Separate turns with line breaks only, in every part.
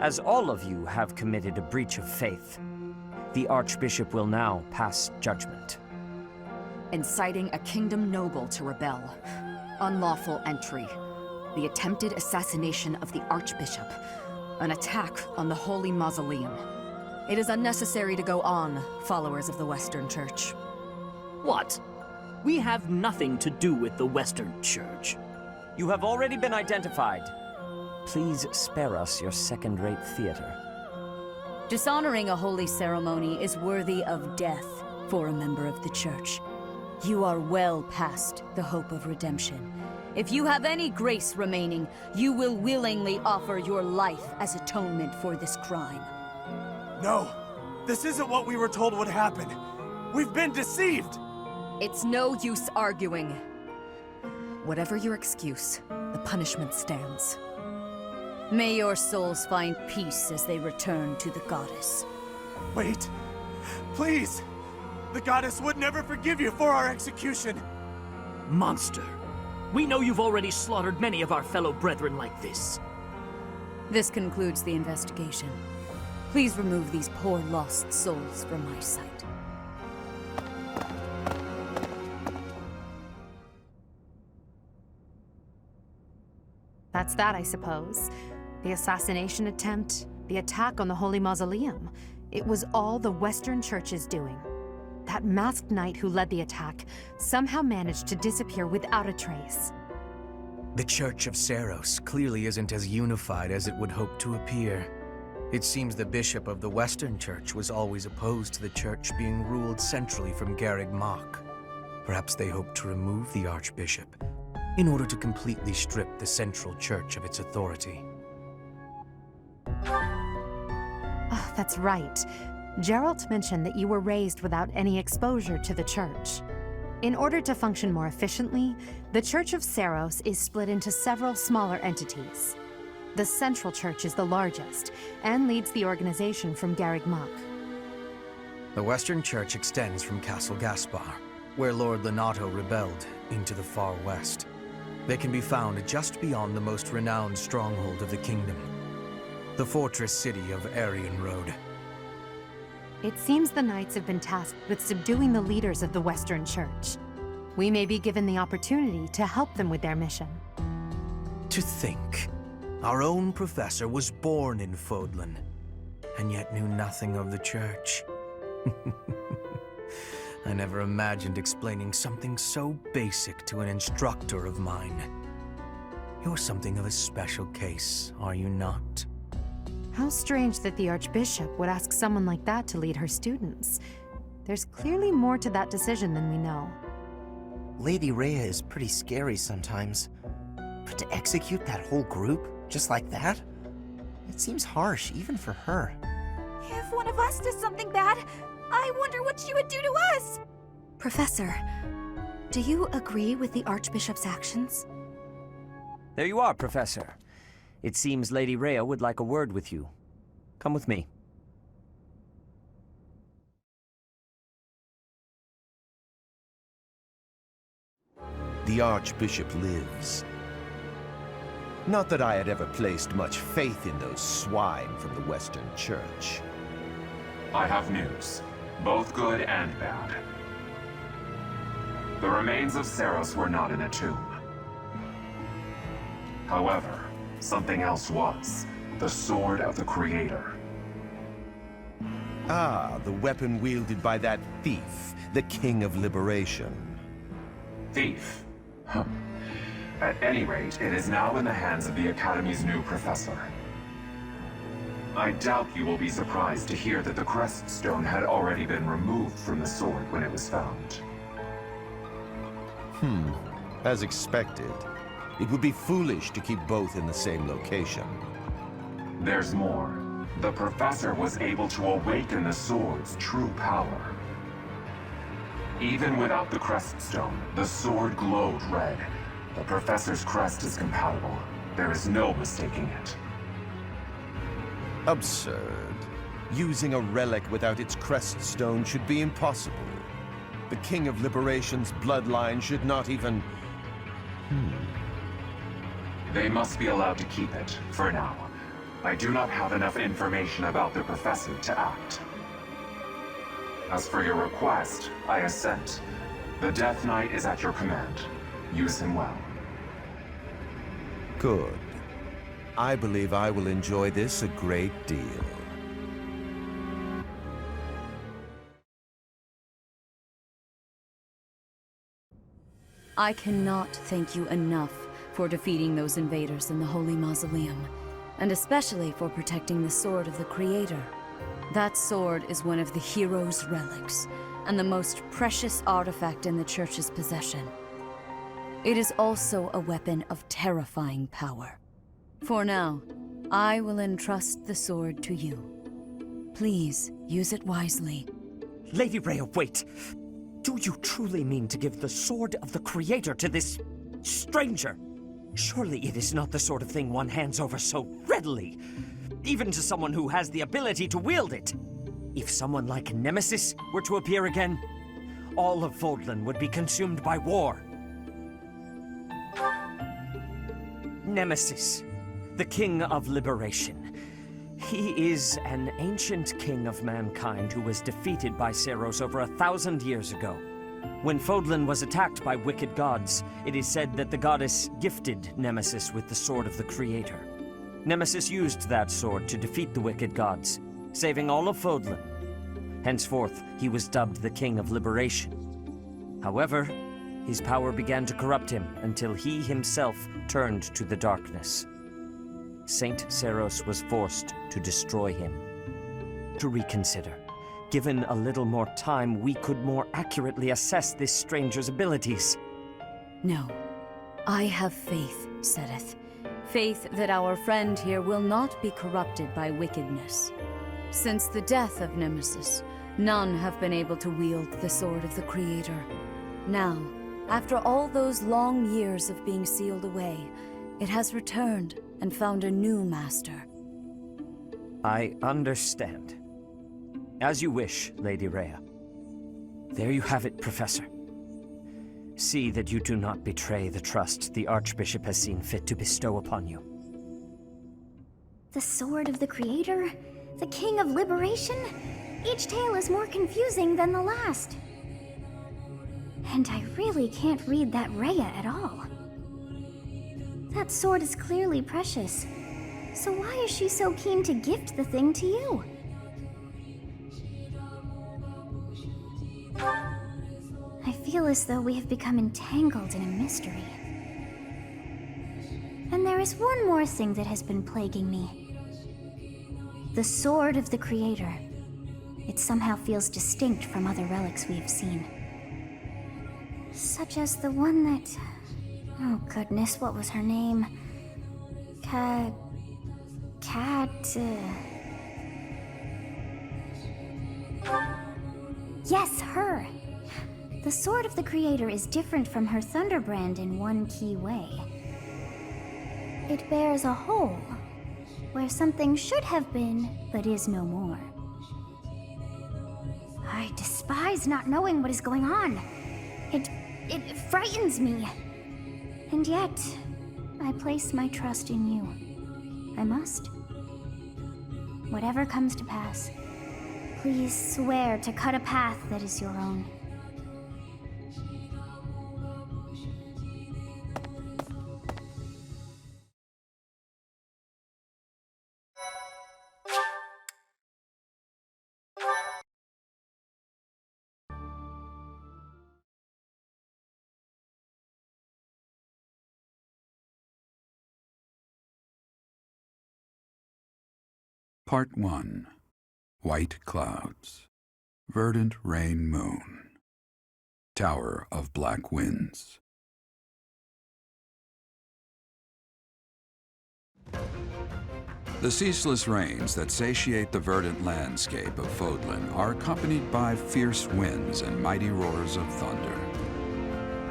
As all of you have committed a breach of faith, the Archbishop will now pass judgment.
Inciting a kingdom noble to rebel. Unlawful entry. The attempted assassination of the Archbishop. An attack on the Holy Mausoleum. It is unnecessary to go on, followers of the Western Church.
What? We have nothing to do with the Western Church.
You have already been identified. Please spare us your second-rate theater.
Dishonoring a holy ceremony is worthy of death for a member of the Church. You are well past the hope of redemption. If you have any grace remaining, you will willingly offer your life as atonement for this crime.
No! This isn't what we were told would happen! We've been deceived!
It's no use arguing. Whatever your excuse, the punishment stands.
May your souls find peace as they return to the Goddess.
Wait! Please! The Goddess would never forgive you for our execution!
Monster! We know you've already slaughtered many of our fellow brethren like this.
This concludes the investigation. Please remove these poor lost souls from my sight.
That's that, I suppose. The assassination attempt, the attack on the Holy Mausoleum. It was all the Western Church's doing. That masked knight who led the attack somehow managed to disappear without a trace.
The Church of Seiros clearly isn't as unified as it would hope to appear. It seems the bishop of the Western Church was always opposed to the church being ruled centrally from Garreg Mach. Perhaps they hoped to remove the Archbishop in order to completely strip the Central Church of its authority.
Oh, that's right. Geralt mentioned that you were raised without any exposure to the Church. In order to function more efficiently, the Church of Seiros is split into several smaller entities. The Central Church is the largest, and leads the organization from Garreg Mach.
The Western Church extends from Castle Gaspar, where Lord Lenato rebelled, into the far west. They can be found just beyond the most renowned stronghold of the kingdom, the fortress city of Aryan Road.
It seems the Knights have been tasked with subduing the leaders of the Western Church. We may be given the opportunity to help them with their mission.
To think, our own professor was born in Fodlan, and yet knew nothing of the Church. I never imagined explaining something so basic to an instructor of mine. You're something of a special case, are you not?
How strange that the Archbishop would ask someone like that to lead her students. There's clearly more to that decision than we know.
Lady Rhea is pretty scary sometimes. But to execute that whole group, just like that? It seems harsh, even for her.
If one of us does something bad, I wonder what she would do to us!
Professor, do you agree with the Archbishop's actions?
There you are, Professor. It seems Lady Rhea would like a word with you. Come with me.
The Archbishop lives. Not that I had ever placed much faith in those swine from the Western Church.
I have news, both good and bad. The remains of Seiros were not in a tomb. However, something else was. The Sword of the Creator.
Ah, the weapon wielded by that thief, the King of Liberation.
Thief? Huh. At any rate, it is now in the hands of the Academy's new professor. I doubt you will be surprised to hear that the crest stone had already been removed from the sword when it was found.
As expected. It would be foolish to keep both in the same location.
There's more. The professor was able to awaken the sword's true power. Even without the crest stone, the sword glowed red. The professor's crest is compatible. There is no mistaking it.
Absurd. Using a relic without its crest stone should be impossible. The King of Liberation's bloodline should not even...
They must be allowed to keep it, for now. I do not have enough information about the Professor to act. As for your request, I assent. The Death Knight is at your command. Use him well.
Good. I believe I will enjoy this a great deal.
I cannot thank you enough for defeating those invaders in the Holy Mausoleum, and especially for protecting the Sword of the Creator. That sword is one of the hero's relics, and the most precious artifact in the Church's possession. It is also a weapon of terrifying power. For now, I will entrust the sword to you. Please, use it wisely.
Lady Rhea, wait! Do you truly mean to give the Sword of the Creator to this stranger? Surely it is not the sort of thing one hands over so readily, even to someone who has the ability to wield it. If someone like Nemesis were to appear again, all of Wielding would be consumed by war. Nemesis, the King of Liberation. He is an ancient king of mankind who was defeated by Seiros over 1,000 years ago. When Wielding was attacked by wicked gods, it is said that the goddess gifted Nemesis with the Sword of the Creator. Nemesis used that sword to defeat the wicked gods, saving all of Wielding. Henceforth, he was dubbed the King of Liberation. However, his power began to corrupt him until he himself turned to the darkness. Saint Seiros was forced to destroy him. To reconsider. Given a little more time, we could more accurately assess this stranger's abilities.
No. I have faith, Seteth. Faith that our friend here will not be corrupted by wickedness. Since the death of Nemesis, none have been able to wield the Sword of the Creator. Now, after all those long years of being sealed away, it has returned and found a new master.
I understand. As you wish, Lady Rhea. There you have it, Professor. See that you do not betray the trust the Archbishop has seen fit to bestow upon you.
The Sword of the Creator? The King of Liberation? Each tale is more confusing than the last. And I really can't read that Rhea at all. That sword is clearly precious. So why is she so keen to gift the thing to you? I feel as though we have become entangled in a mystery. And there is one more thing that has been plaguing me. The Sword of the Creator. It somehow feels distinct from other relics we have seen. Such as the one that... Oh goodness, what was her name? Yes, her! The Sword of the Creator is different from her Thunderbrand in one key way. It bears a hole, where something should have been, but is no more. I despise not knowing what is going on. It frightens me. And yet, I place my trust in you. I must. Whatever comes to pass, please swear to cut a path that is your own.
Part 1. White Clouds. Verdant Rain Moon. Tower of Black Winds. The ceaseless rains that satiate the verdant landscape of Wielding are accompanied by fierce winds and mighty roars of thunder.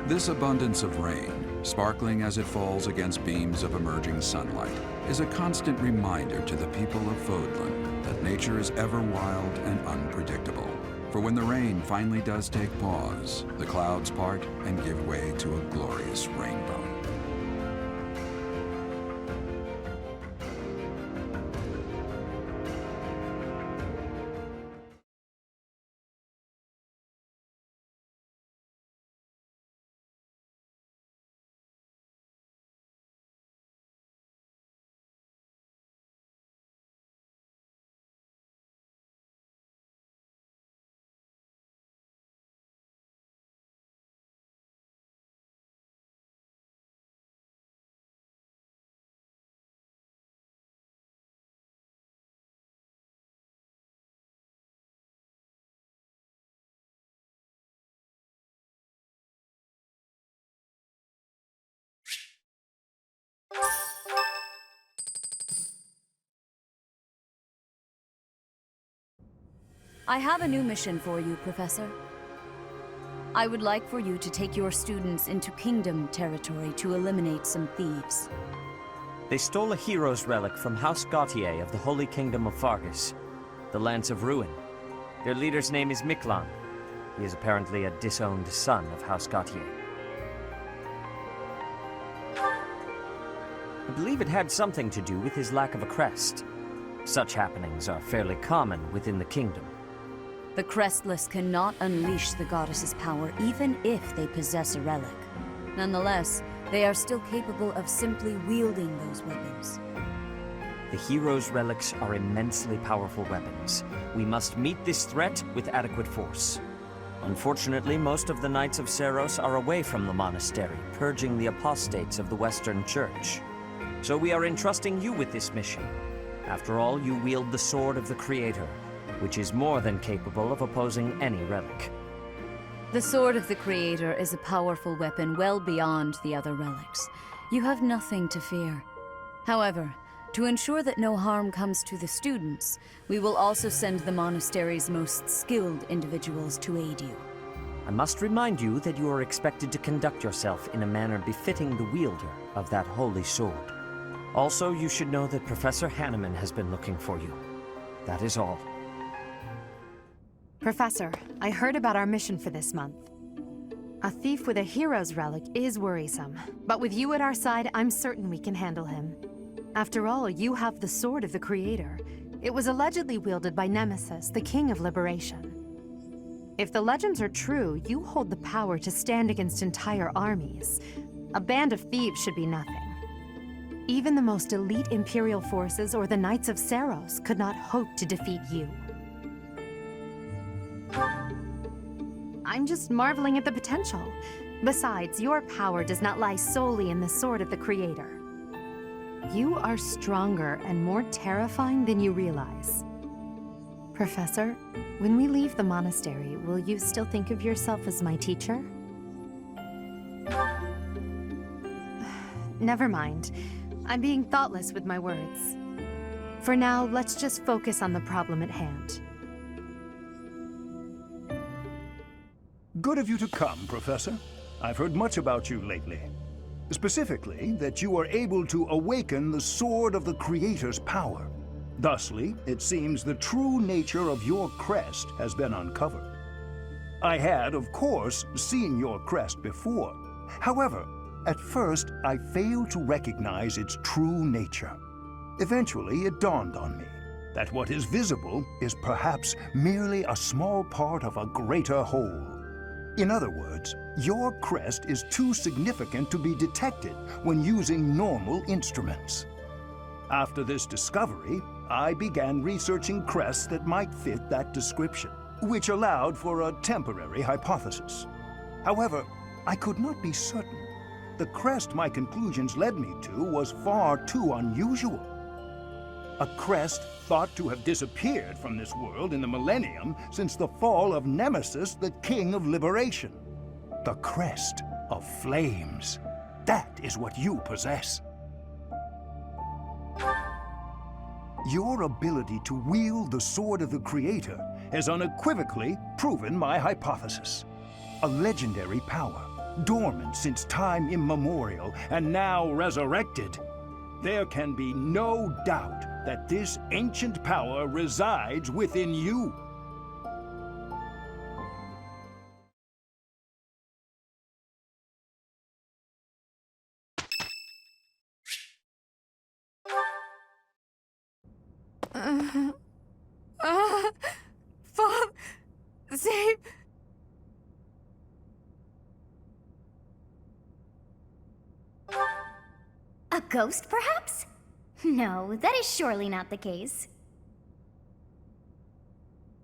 This abundance of rain, sparkling as it falls against beams of emerging sunlight, is a constant reminder to the people of Wielding that nature is ever wild and unpredictable. For when the rain finally does take pause, the clouds part and give way to a glorious rainbow.
I have a new mission for you, Professor. I would like for you to take your students into Kingdom territory to eliminate some thieves.
They stole a hero's relic from House Gautier of the Holy Kingdom of Fargus, the Lance of Ruin. Their leader's name is Miklan. He is apparently a disowned son of House Gautier. I believe it had something to do with his lack of a crest. Such happenings are fairly common within the kingdom.
The Crestless cannot unleash the goddess's power even if they possess a relic. Nonetheless, they are still capable of simply wielding those weapons.
The hero's relics are immensely powerful weapons. We must meet this threat with adequate force. Unfortunately, most of the Knights of Seiros are away from the monastery, purging the apostates of the Western Church. So we are entrusting you with this mission. After all, you wield the Sword of the Creator, which is more than capable of opposing any relic.
The Sword of the Creator is a powerful weapon well beyond the other relics. You have nothing to fear. However, to ensure that no harm comes to the students, we will also send the monastery's most skilled individuals to aid you.
I must remind you that you are expected to conduct yourself in a manner befitting the wielder of that holy sword. Also, you should know that Professor Hanneman has been looking for you. That is all.
Professor, I heard about our mission for this month. A thief with a hero's relic is worrisome, but with you at our side, I'm certain we can handle him. After all, you have the Sword of the Creator. It was allegedly wielded by Nemesis, the King of Liberation. If the legends are true, you hold the power to stand against entire armies. A band of thieves should be nothing. Even the most elite Imperial forces or the Knights of Seiros could not hope to defeat you. I'm just marveling at the potential. Besides, your power does not lie solely in the Sword of the Creator. You are stronger and more terrifying than you realize. Professor, when we leave the monastery, will you still think of yourself as my teacher? Never mind. I'm being thoughtless with my words. For now, let's just focus on the problem at hand.
Good of you to come, Professor. I've heard much about you lately. Specifically, that you are able to awaken the Sword of the Creator's power. Thusly, it seems the true nature of your crest has been uncovered. I had, of course, seen your crest before. However, at first, I failed to recognize its true nature. Eventually, it dawned on me that what is visible is perhaps merely a small part of a greater whole. In other words, your crest is too significant to be detected when using normal instruments. After this discovery, I began researching crests that might fit that description, which allowed for a temporary hypothesis. However, I could not be certain. The crest my conclusions led me to was far too unusual. A crest thought to have disappeared from this world in the millennium since the fall of Nemesis, the King of Liberation. The crest of flames. That is what you possess. Your ability to wield the Sword of the Creator has unequivocally proven my hypothesis. A legendary power, dormant since time immemorial and now resurrected. There can be no doubt that this ancient power resides within you.
Save...
A ghost, perhaps? No, that is surely not the case.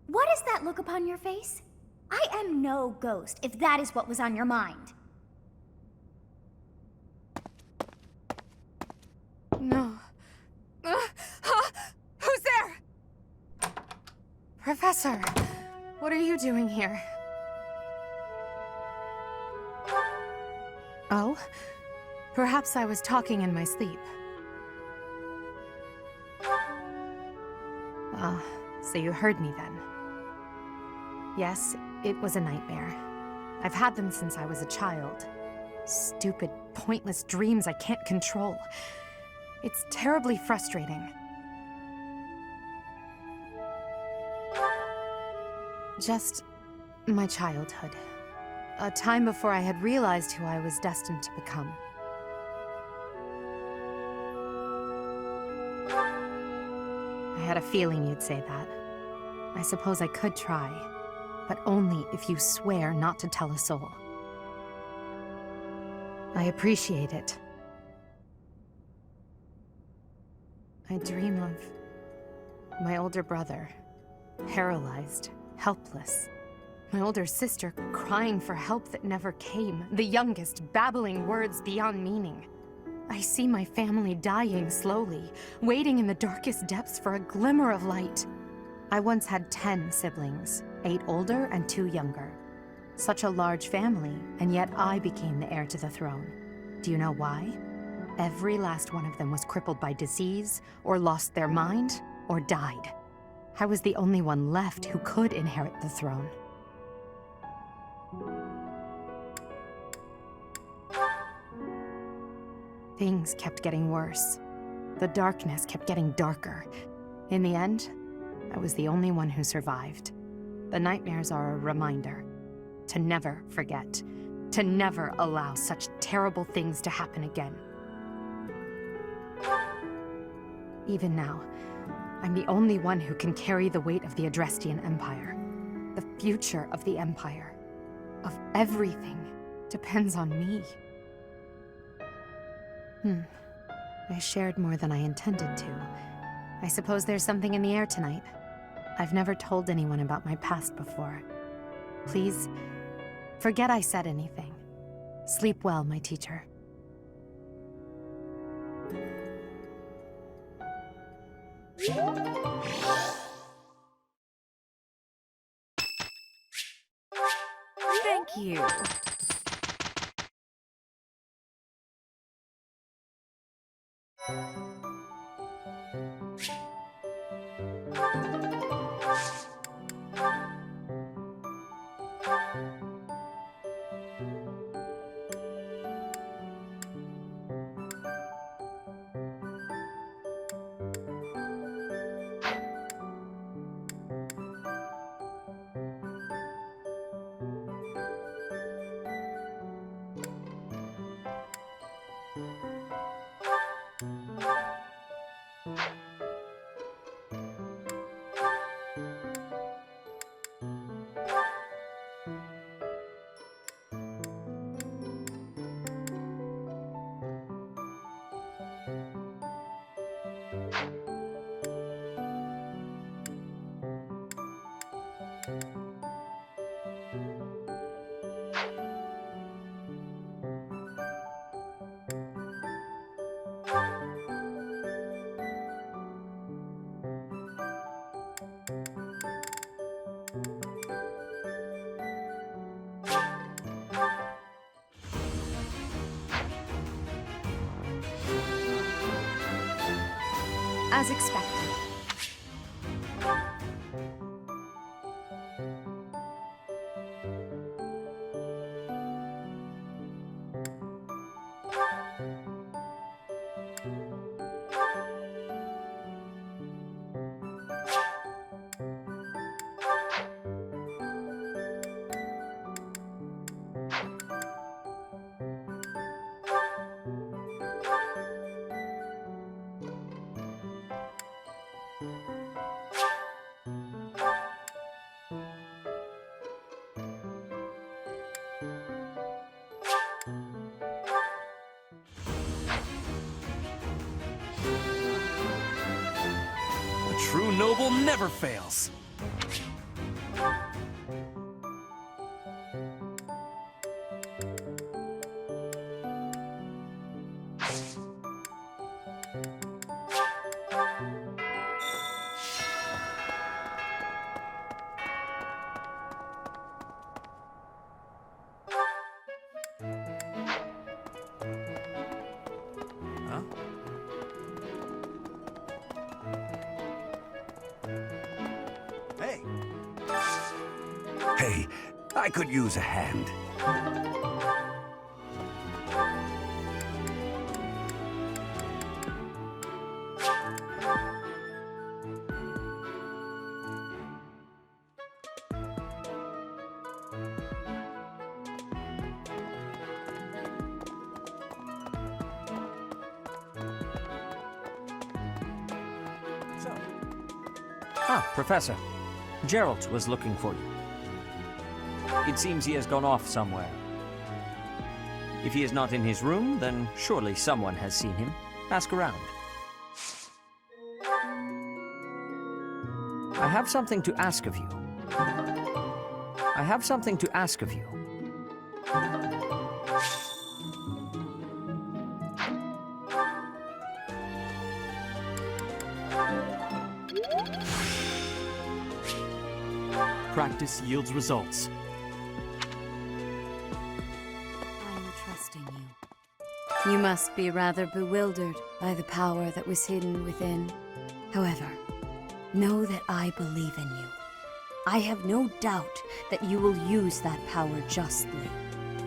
What is that look upon your face? I am no ghost, if that is what was on your mind.
No. Who's there? Professor, what are you doing here? Oh? Perhaps I was talking in my sleep. Ah, so you heard me then. Yes, it was a nightmare. I've had them since I was a child. Stupid, pointless dreams I can't control. It's terribly frustrating. Just my childhood. A time before I had realized who I was destined to become. I had a feeling you'd say that. I suppose I could try, but only if you swear not to tell a soul. I appreciate it. I dream of my older brother, paralyzed, helpless. My older sister crying for help that never came. The youngest babbling words beyond meaning. I see my family dying slowly, waiting in the darkest depths for a glimmer of light. I once had 10 siblings, 8 older and 2 younger. Such a large family, and yet I became the heir to the throne. Do you know why? Every last one of them was crippled by disease, or lost their mind, or died. I was the only one left who could inherit the throne. Things kept getting worse. The darkness kept getting darker. In the end, I was the only one who survived. The nightmares are a reminder to never forget, to never allow such terrible things to happen again. Even now, I'm the only one who can carry the weight of the Adrestian Empire. The future of the Empire, of everything, depends on me. I shared more than I intended to. I suppose there's something in the air tonight. I've never told anyone about my past before. Please, forget I said anything. Sleep well, my teacher.
Thank you. As expected.
A true noble never fails.
Hey, I could use a hand.
Professor. Geralt was looking for you. It seems he has gone off somewhere. If he is not in his room, then surely someone has seen him. Ask around. I have something to ask of you. I have something to ask of you.
Practice yields results.
I'm trusting you. You must be rather bewildered by the power that was hidden within. However, know that I believe in you. I have no doubt that you will use that power justly.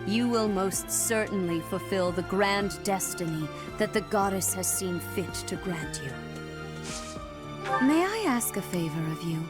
You will most certainly fulfill the grand destiny that the goddess has seen fit to grant you. May I ask a favor of you?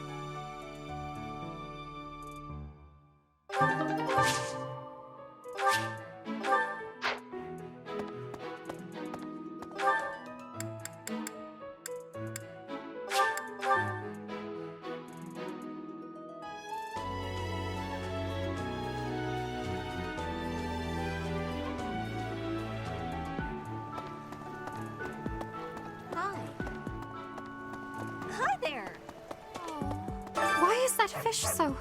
Hi there! Why is that fish so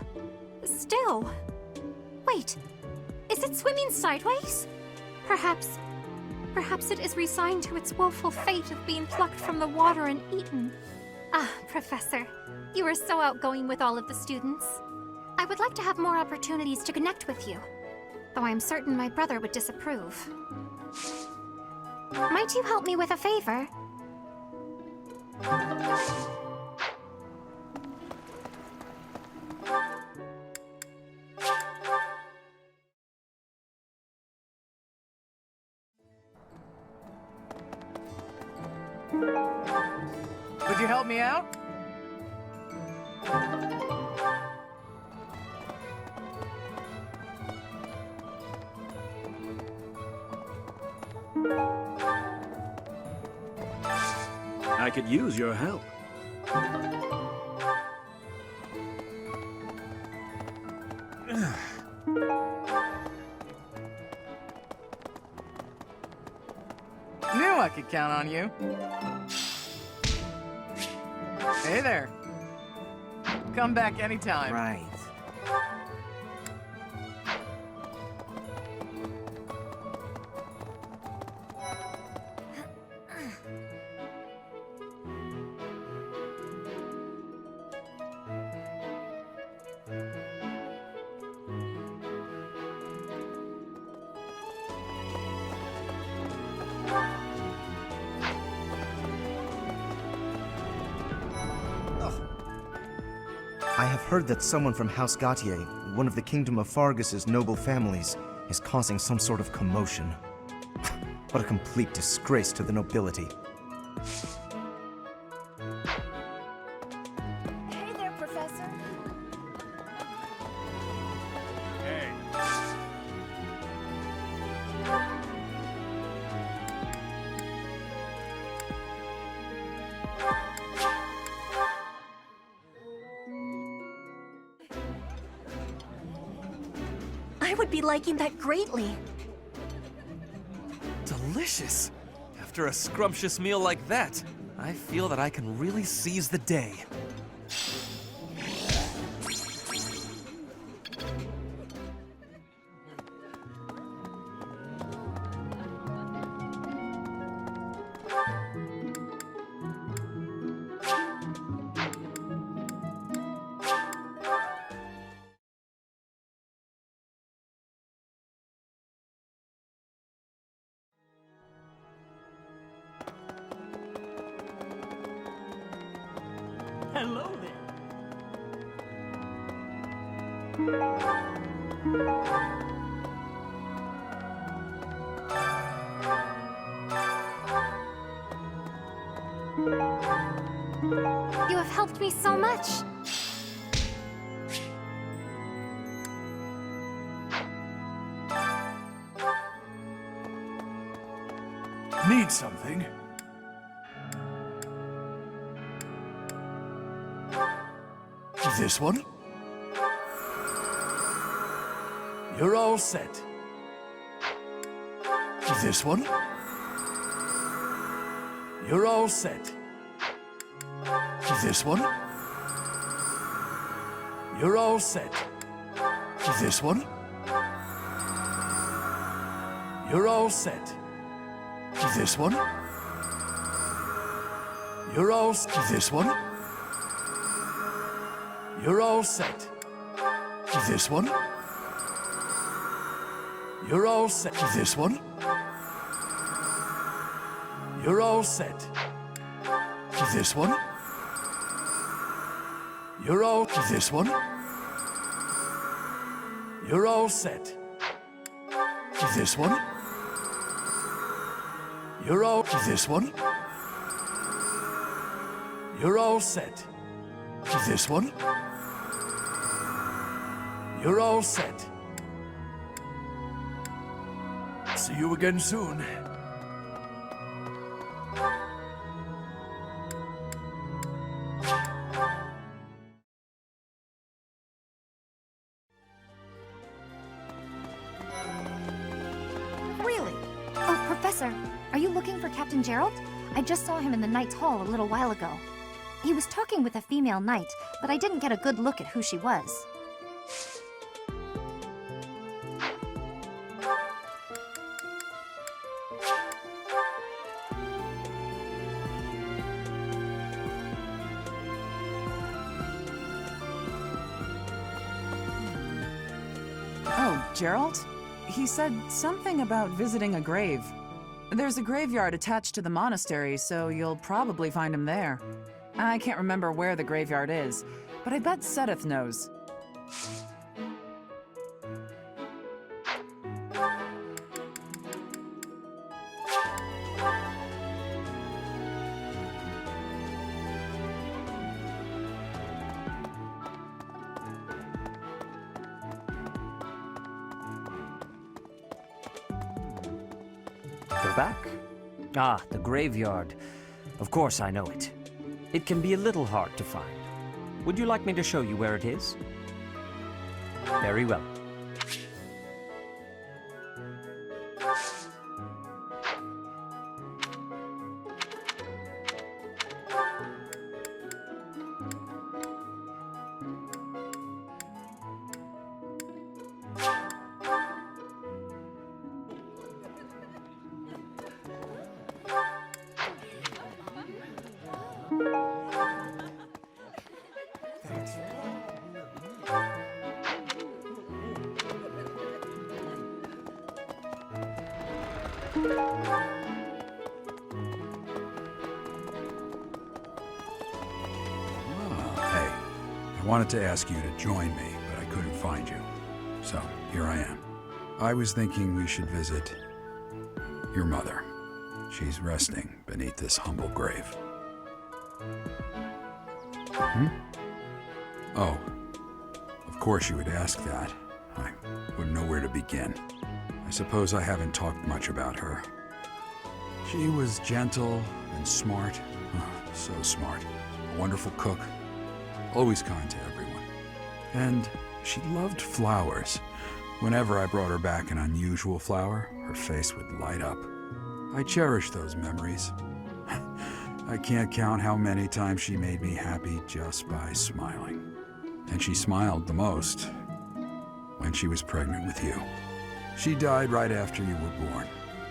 still? Wait, is it swimming sideways? Perhaps it is resigned to its woeful fate of being plucked from the water and eaten. Ah, Professor, you are so outgoing with all of the students. I would like to have more opportunities to connect with you, though I am certain my brother would disapprove. Might you help me with a favor?
Could you help me out?
I could use your help.
Knew I could count on you. Hey there. Come back anytime.
Right. I have heard that someone from House Gautier, one of the Kingdom of Fargus's noble families, is causing some sort of commotion. What a complete disgrace to the nobility.
Hey there, Professor.
Hey.
I would be liking that greatly.
Delicious! After a scrumptious meal like that, I feel that I can really seize the day.
Hello there.
You have helped me so much.
Need something? This one? You're all set. This one? You're all set. This one? You're all set. This one? You're all set. This one? You're all this one? You're all set. This one? You're all set. This one? You're all set. This one? You're all this one? You're all set. This one? You're all this one? You're all set. This one? You're all set. See you again soon.
Really? Oh, Professor, are you looking for Captain Gerald? I just saw him in the Knight's Hall a little while ago. He was talking with a female knight, but I didn't get a good look at who she was.
Oh, Gerald? He said something about visiting a grave. There's a graveyard attached to the monastery, so you'll probably find him there. I can't remember where the graveyard is, but I bet Sedith knows.
We're back. Ah, the graveyard. Of course I know it. It can be a little hard to find. Would you like me to show you where it is? Very well.
Hey, I wanted to ask you to join me, but I couldn't find you. So, here I am. I was thinking we should visit your mother. She's resting beneath this humble grave. Hmm? Oh, of course you would ask that. I wouldn't know where to begin. I suppose I haven't talked much about her. She was gentle and smart. Oh, so smart. A wonderful cook. Always kind to everyone. And she loved flowers. Whenever I brought her back an unusual flower, her face would light up. I cherish those memories. I can't count how many times she made me happy just by smiling. And she smiled the most when she was pregnant with you. She died right after you were born.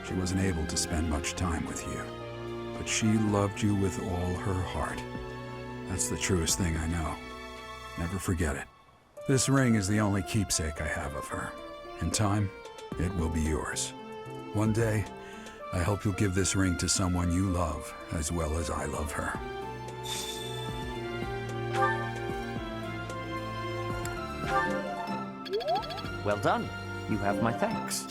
She wasn't able to spend much time with you. But she loved you with all her heart. That's the truest thing I know. Never forget it. This ring is the only keepsake I have of her. In time, it will be yours. One day, I hope you'll give this ring to someone you love as well as I love her.
Well done. You have my thanks.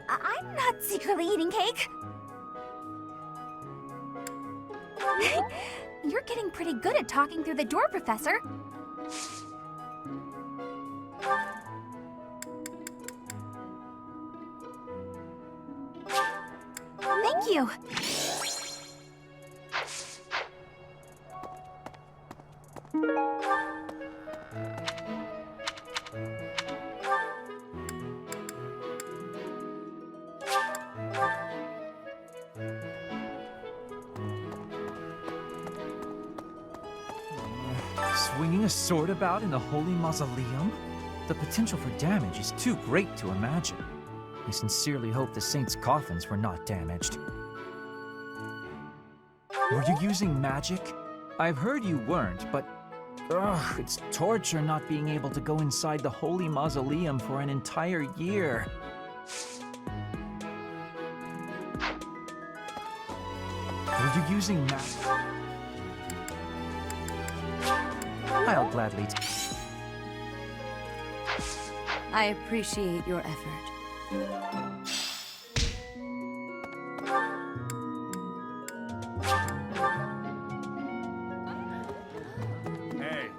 I'm not secretly eating cake. You're getting pretty good at talking through the door, Professor. Thank you.
Swinging a sword about in the Holy Mausoleum? The potential for damage is too great to imagine. I sincerely hope the saints' coffins were not damaged. Were you using magic? I've heard you weren't, but it's torture not being able to go inside the Holy Mausoleum for an entire year. Were you using magic? I'll gladly
I appreciate your effort.
Hey.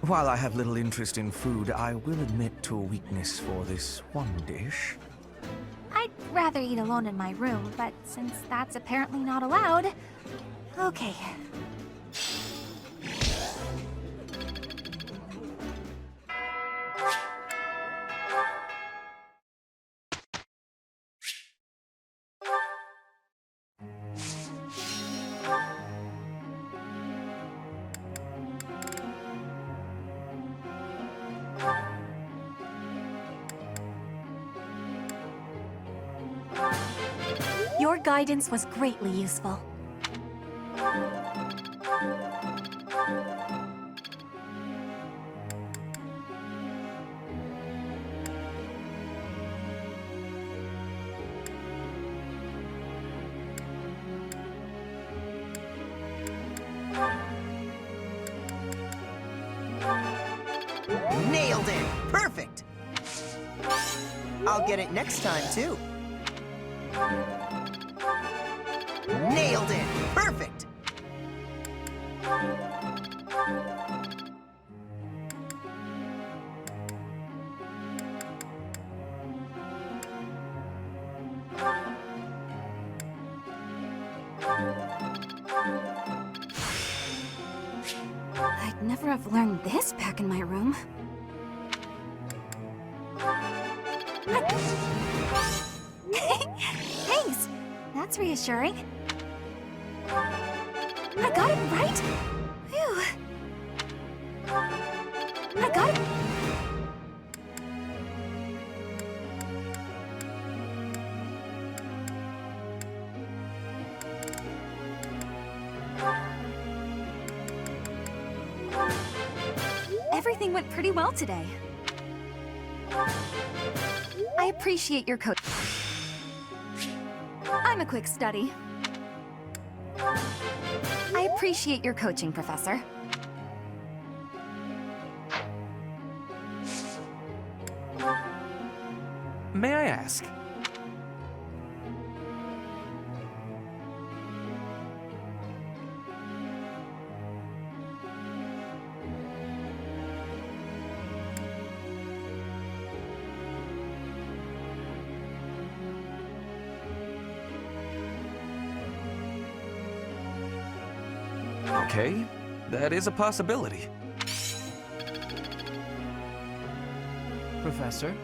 While I have little interest in food, I will admit to a weakness for this one dish.
I'd rather eat alone in my room, but since that's apparently not allowed... Okay. Your guidance was greatly useful.
Nailed it! Perfect! I'll get it next time, too. Nailed it! Perfect!
I'd never have learned this back in my room. Thanks! That's reassuring. I got it right? Phew. I got it. Everything went pretty well today. I appreciate your coach. I'm a quick study.
I appreciate your coaching, Professor.
May I ask? Okay, that is a possibility.
Professor?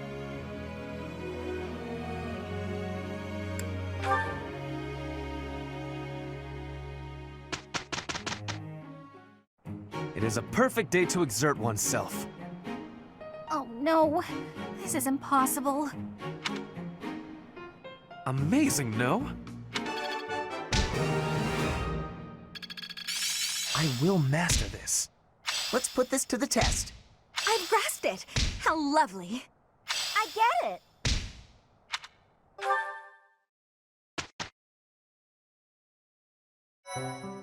It is a perfect day to exert oneself.
Oh no, this is impossible.
Amazing, no? I will master this.
Let's put this to the test.
I've grasped it! How lovely! I get it!